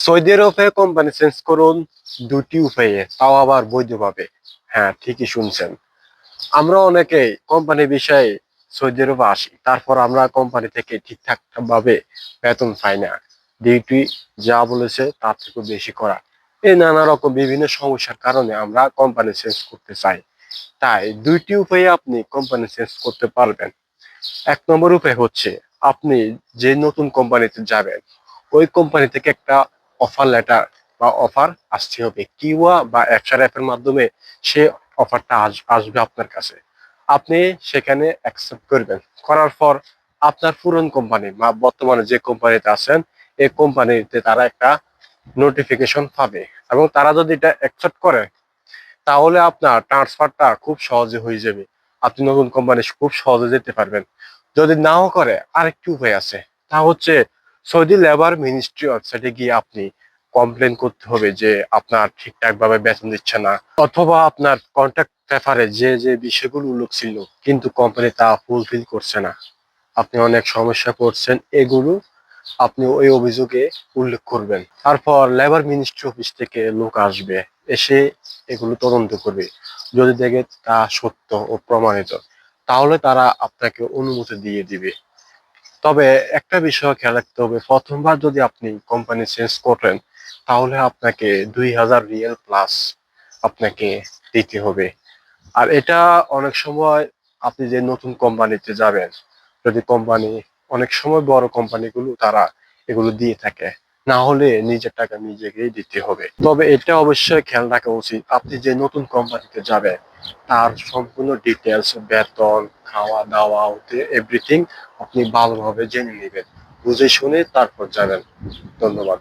Saudi আরবে company change করুন দুটি উপায়ে, তাও আবার বৈধভাবে। হ্যাঁ, ঠিকই শুনছেন। আমরা অনেকেই কোম্পানি বিষয়ে সৌদি আরবে আসি, তারপর আমরা কোম্পানি থেকে ঠিকঠাক ভাবে বেতন পাই না, ডিউটি যা বলেছে তার থেকে বেশি করা, এই নানা রকম বিভিন্ন সমস্যার কারণে আমরা কোম্পানি চেঞ্জ করতে চাই। তাই দুইটি উপায়ে আপনি কোম্পানি চেঞ্জ করতে পারবেন। এক নম্বর উপায় হচ্ছে, আপনি যে নতুন কোম্পানিতে যাবেন ওই কোম্পানি থেকে একটা অফার লেটার বা অফার আসতে হবে, কিউয়া বা অ্যাপসার অ্যাপের মাধ্যমে সে অফারটা আসবে আপনার কাছে। আপনি সেখানে অ্যাকসেপ্ট করবেন, করার পর আপনার পুরনো কোম্পানি বা বর্তমানে যে কোম্পানিতে আছেন এই কোম্পানিতে তারা একটা নোটিফিকেশন পাবে, এবং তারা যদি এটা অ্যাকসেপ্ট করে তাহলে আপনার ট্রান্সফারটা খুব সহজে হয়ে যাবে। আপনি নতুন কোম্পানি খুব সহজে যেতে পারবেন। যদি নাও করে, আরেকটি উপায় আছে, তা হচ্ছে সৌদি লেবার মিনিস্ট্রি ওয়েবসাইটে গিয়ে আপনি কমপ্লেন করতে হবে যে আপনার ঠিকঠাক ভাবে বেতন দিচ্ছে না, অথবা আপনার কন্ট্রাক্ট পেপারে যে যে বিষয়গুলো উল্লেখ ছিল কিন্তু কোম্পানি তা ফুলফিল করছে না, আপনি অনেক সমস্যা করছেন, এগুলো আপনি ওই অভিযোগে উল্লেখ করবেন। তারপর লেবার মিনিস্ট্রি অফিস থেকে লোক আসবে, এসে এগুলো তদন্ত করবে। যদি দেখে তা সত্য ও প্রমাণিত, তাহলে তারা আপনাকে অনুমতি দিয়ে দিবে। তবে একটা বিষয় খেয়াল রাখতে হবে, প্রথমবার যদি আপনি কোম্পানি চেঞ্জ করেন তাহলে আপনাকে 2000 রিয়াল প্লাস আপনাকে দিতে হবে। আর এটা অনেক সময় আপনি যে নতুন কোম্পানিতে যাবেন, যদি কোম্পানি, অনেক সময় বড় কোম্পানিগুলো তারা এগুলো দিয়ে থাকে, না হলে নিজের টাকা নিজেকেই দিতে হবে। তবে এটা অবশ্যই খেয়াল রাখা উচিত, আপনি যে নতুন কোম্পানিতে যাবেন তার সম্পূর্ণ ডিটেলস, বেতন, খাওয়া দাওয়া হতে এভরিথিং আপনি ভালোভাবে জেনে নেবেন, বুঝে শুনে তারপর যাবেন। ধন্যবাদ।